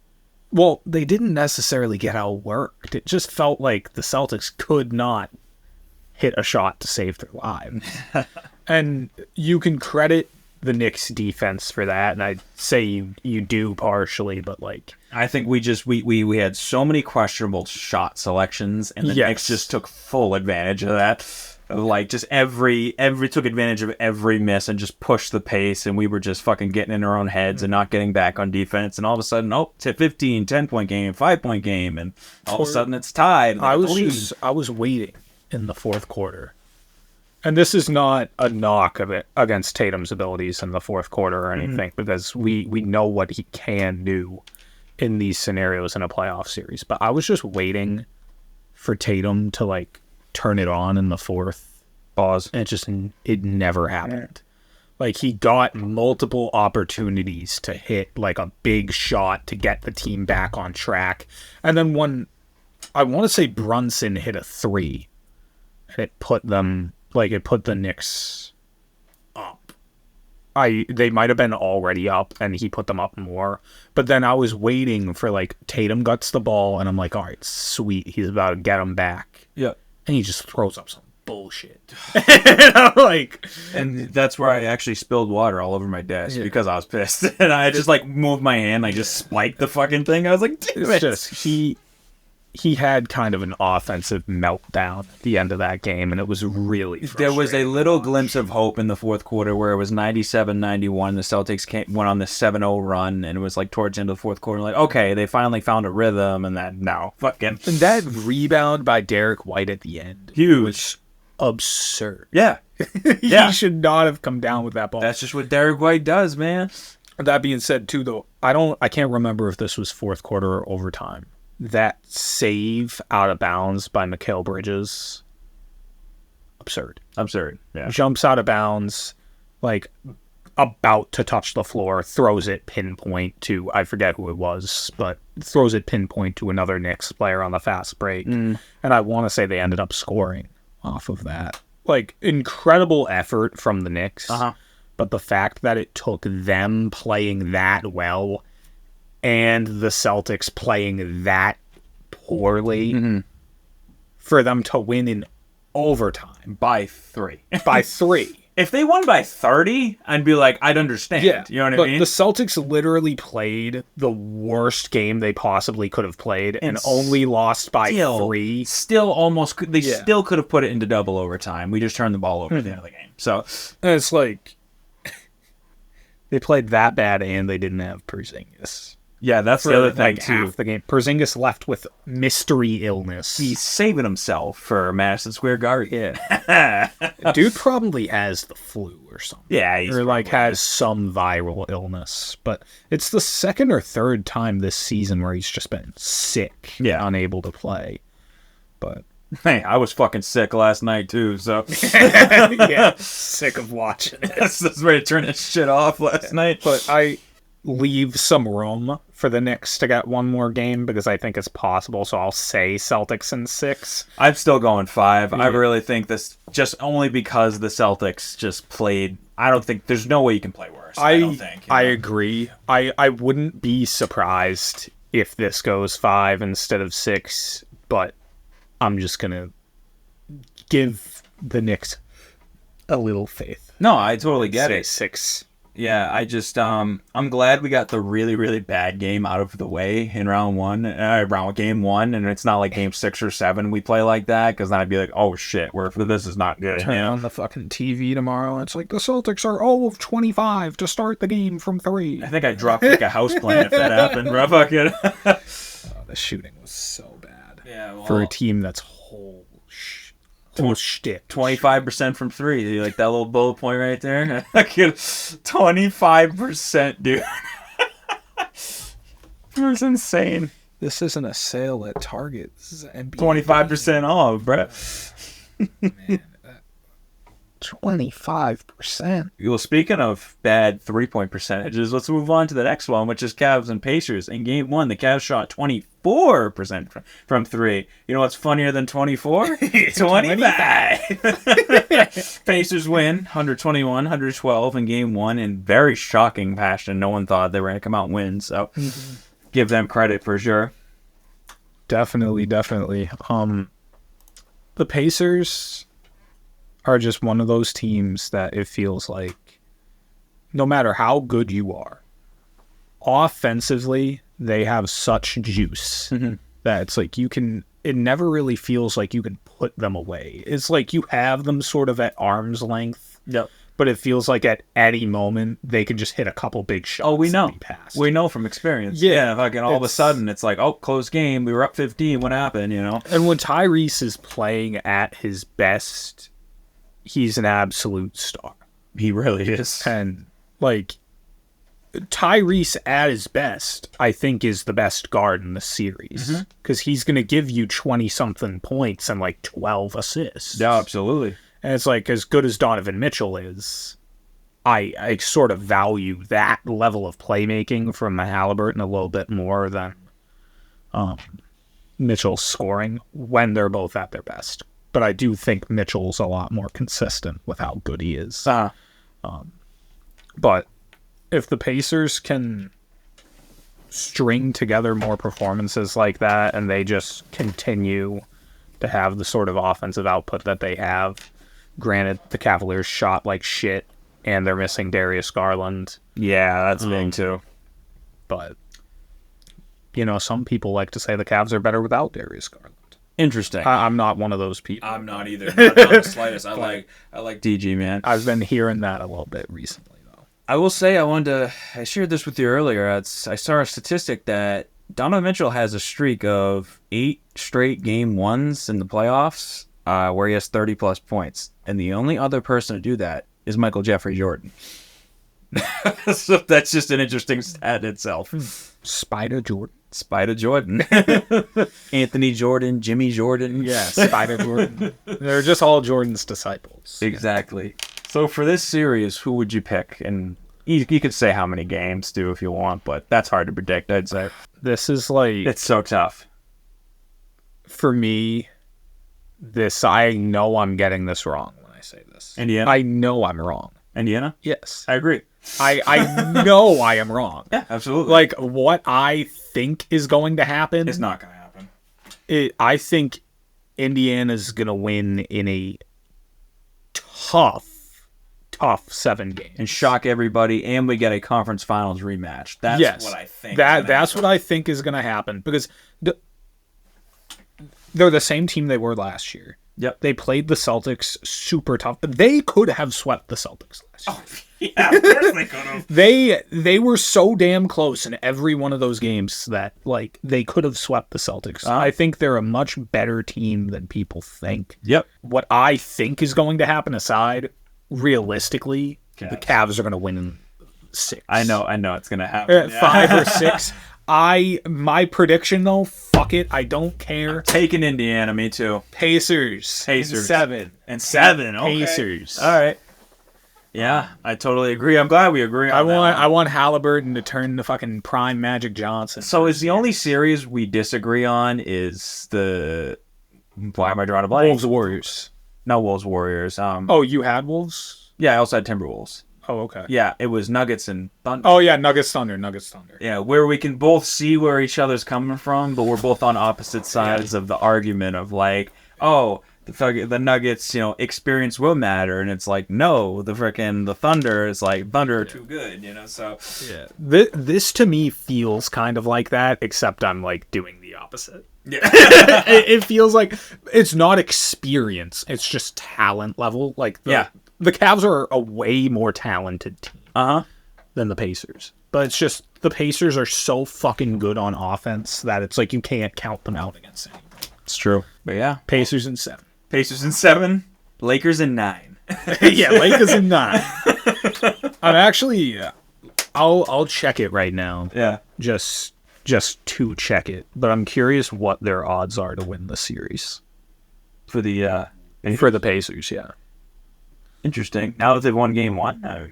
Well, they didn't necessarily get outworked. It just felt like the Celtics could not hit a shot to save their lives. And you can credit the Knicks defense for that, and I'd say you do partially, but I think we had so many questionable shot selections, and the Knicks just took full advantage of that. Just every took advantage of every miss and just pushed the pace, and we were just fucking getting in our own heads and not getting back on defense, and all of a sudden, to 15, 10-point game, 5-point game, and all of a sudden it's tied. I was waiting in the fourth quarter. And this is not a knock of it against Tatum's abilities in the fourth quarter or anything, because we know what he can do in these scenarios in a playoff series. But I was just waiting for Tatum to turn it on in the fourth. Pause. And it never happened. He got multiple opportunities to hit a big shot to get the team back on track. And then I want to say Brunson hit a 3, and it put them... it put the Knicks up. They might have been already up, and he put them up more. But then I was waiting for, Tatum gets the ball, and I'm like, all right, sweet. He's about to get him back. Yeah. And he just throws up some bullshit. And I'm and that's where I actually spilled water all over my desk because I was pissed. And I just, moved my hand. I just spiked the fucking thing. I was like, damn it. It's just, he had kind of an offensive meltdown at the end of that game, and it was really frustrating. There was a little glimpse of hope in the fourth quarter where it was 97-91. The Celtics went on this 7-0 run, and it was towards the end of the fourth quarter, okay, they finally found a rhythm, and then, no, fucking... And that rebound by Derek White at the end was absurd. Yeah. He should not have come down with that ball. That's just what Derek White does, man. That being said, too, though, I can't remember if this was fourth quarter or overtime. That save out of bounds by Mikal Bridges, absurd. Yeah. Jumps out of bounds, about to touch the floor, throws it pinpoint to, I forget who it was, but throws it pinpoint to another Knicks player on the fast break. And I want to say they ended up scoring off of that. Incredible effort from the Knicks. But the fact that it took them playing that well and the Celtics playing that poorly for them to win in overtime. By 3. By 3. If they won by 30, I'd be I'd understand. Yeah, you know what I mean? The Celtics literally played the worst game they possibly could have played and only lost by 3. Still almost... They still could have put it into double overtime. We just turned the ball over at the end of the game. So... And it's they played that bad and they didn't have Porzingis. Yeah, that's the other thing, too. Half the game. Porzingis left with mystery illness. He's saving himself for Madison Square Garden. Yeah. Dude probably has the flu or something. Yeah, he's has some viral illness. But it's the second or third time this season where he's just been sick. Yeah. Unable to play. But... Hey, I was fucking sick last night, too, so... Yeah, sick of watching it. That's ready to turn this shit off last night. But I leave some room for the Knicks to get one more game because I think it's possible, so I'll say Celtics in 6. I'm still going 5. Yeah. I really think this, just only because the Celtics just played... I don't think... There's no way you can play worse, I don't think. I agree. I wouldn't be surprised if this goes 5 instead of 6, but I'm just going to give the Knicks a little faith. No, I totally get it. 6. Yeah, I just I'm glad we got the really, really bad game out of the way in game one, and it's not like game 6 or 7 we play like that, because then I'd be like, oh shit, this is not good. Turn on the fucking TV tomorrow, and it's like the Celtics are 0 of 25 to start the game from 3. I think I'd drop like a house plant if that happened, bro. Fucking. The shooting was so bad. Yeah, well, for a team that's whole shtick. 25% from 3. You like that little bullet point right there? 25%, dude. It was insane. This isn't a sale at Target. This is an NBA 25% off, bro. Man, 25%. Well, speaking of bad 3-point percentages, let's move on to the next one, which is Cavs and Pacers. In game 1, the Cavs shot 24% from 3. You know what's funnier than 24? 25. Pacers win 121-112 in game 1 in very shocking fashion. No one thought they were going to come out and win, so give them credit for sure. Definitely. The Pacers are just one of those teams that it feels like no matter how good you are, offensively, they have such juice that it's like it never really feels like you can put them away. It's like you have them sort of at arm's length. Yep. But it feels like at any moment they can just hit a couple big shots. Oh, we know. And be passed. We know from experience. Yeah. Fucking all of a sudden it's like, oh, close game. We were up 15. What happened, you know? And when Tyrese is playing at his best, he's an absolute star. He really is. And, like, Tyrese at his best, I think, is the best guard in the series. Because he's going to give you 20-something points and, like, 12 assists. Yeah, absolutely. And it's like, as good as Donovan Mitchell is, I sort of value that level of playmaking from Haliburton a little bit more than Mitchell's scoring when they're both at their best. But I do think Mitchell's a lot more consistent with how good he is. But if the Pacers can string together more performances like that, and they just continue to have the sort of offensive output that they have, granted, the Cavaliers shot like shit, and they're missing Darius Garland. Yeah, that's big too. But, you know, some people like to say the Cavs are better without Darius Garland. Interesting. I'm not one of those people. I'm not either. Not the slightest. I like DG, man. I've been hearing that a little bit recently, though. I will say I shared this with you earlier. I saw a statistic that Donovan Mitchell has a streak of 8 straight game 1s in the playoffs where he has 30-plus points. And the only other person to do that is Michael Jeffrey Jordan. So that's just an interesting stat in itself. Spider Jordan. Anthony Jordan, Jimmy Jordan. Yeah, Spider Jordan. They're just all Jordan's disciples. Exactly. So for this series, who would you pick? And you could say how many games, too, if you want, but that's hard to predict, I'd say. This is like... It's so tough. For me, I know I'm getting this wrong when I say this. Indiana? I know I'm wrong. Indiana? Yes. I agree. I know I am wrong. Yeah, absolutely. Like, what I think is going to happen... It's not going to happen. I think Indiana's going to win in a tough 7 games. And shock everybody, and we get a conference finals rematch. That's what I think. That's what I think is going to happen. Because they're the same team they were last year. Yep. They played the Celtics super tough, but they could have swept the Celtics last year. Oh, yeah, of course they could have. They were so damn close in every one of those games that, like, they could have swept the Celtics. I think they're a much better team than people think. Yep. What I think is going to happen aside, realistically, the Cavs are going to win in 6. I know it's going to happen. 5 or 6. My prediction, though, fuck it, I don't care. Taking Indiana, me too. Pacers. 7. And 7, okay. Pacers. All right. Yeah, I totally agree. I'm glad we agree on that. I want Haliburton to turn to fucking prime Magic Johnson. So is the only series we disagree on is the... Why am I drawing a blank? Wolves Warriors. No, Wolves Warriors. Oh, you had Wolves? Yeah, I also had Timberwolves. Oh, okay. Yeah, it was Nuggets and Thunder. Oh, yeah, Nuggets Thunder. Yeah, where we can both see where each other's coming from, but we're both on opposite sides of the argument of like, oh, the Nuggets, experience will matter, and it's like, no, the Thunder is like, Thunder are too good, so. Yeah. This to me feels kind of like that, except I'm like doing the opposite. Yeah. It feels like it's not experience, it's just talent level. Like, the Cavs are a way more talented team than the Pacers. But it's just, the Pacers are so fucking good on offense that it's like you can't count them out against anyone. It's true. But yeah. Pacers in 7. Pacers in 7. Lakers in 9. Yeah, Lakers in 9. I'm actually, I'll check it right now. Yeah. Just to check it. But I'm curious what their odds are to win the series. For the Pacers, yeah. Interesting. Now that they've won game 1.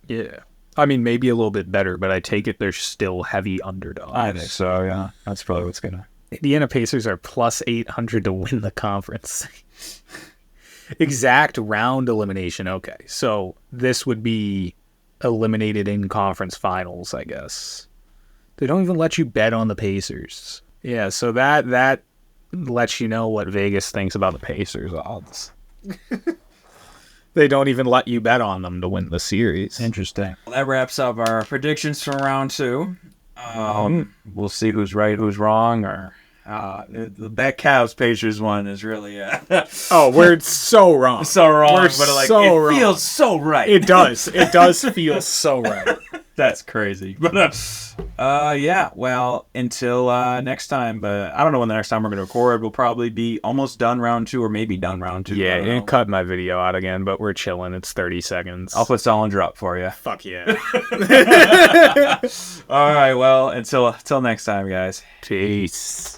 Yeah. I mean, maybe a little bit better, but I take it they're still heavy underdogs. I think so, yeah. That's probably what's gonna. Indiana Pacers are plus 800 to win the conference. Exact round elimination. Okay, so this would be eliminated in conference finals, I guess. They don't even let you bet on the Pacers. Yeah, so that lets you know what Vegas thinks about the Pacers odds. They don't even let you bet on them to win the series. Interesting. Well, that wraps up our predictions for round 2. We'll see who's right, who's wrong, or that Cavs Pacers one is really oh, we're so wrong. So wrong, we're but like so it wrong. Feels so right. It does. It does feel so right. That's crazy. But yeah, well, until next time, but I don't know when the next time we're going to record. We'll probably be almost done round 2 or maybe done round 2. Yeah, you can cut my video out again, but we're chilling. It's 30 seconds. I'll put Solinger up for you. Fuck yeah. All right, well, until next time, guys. Peace.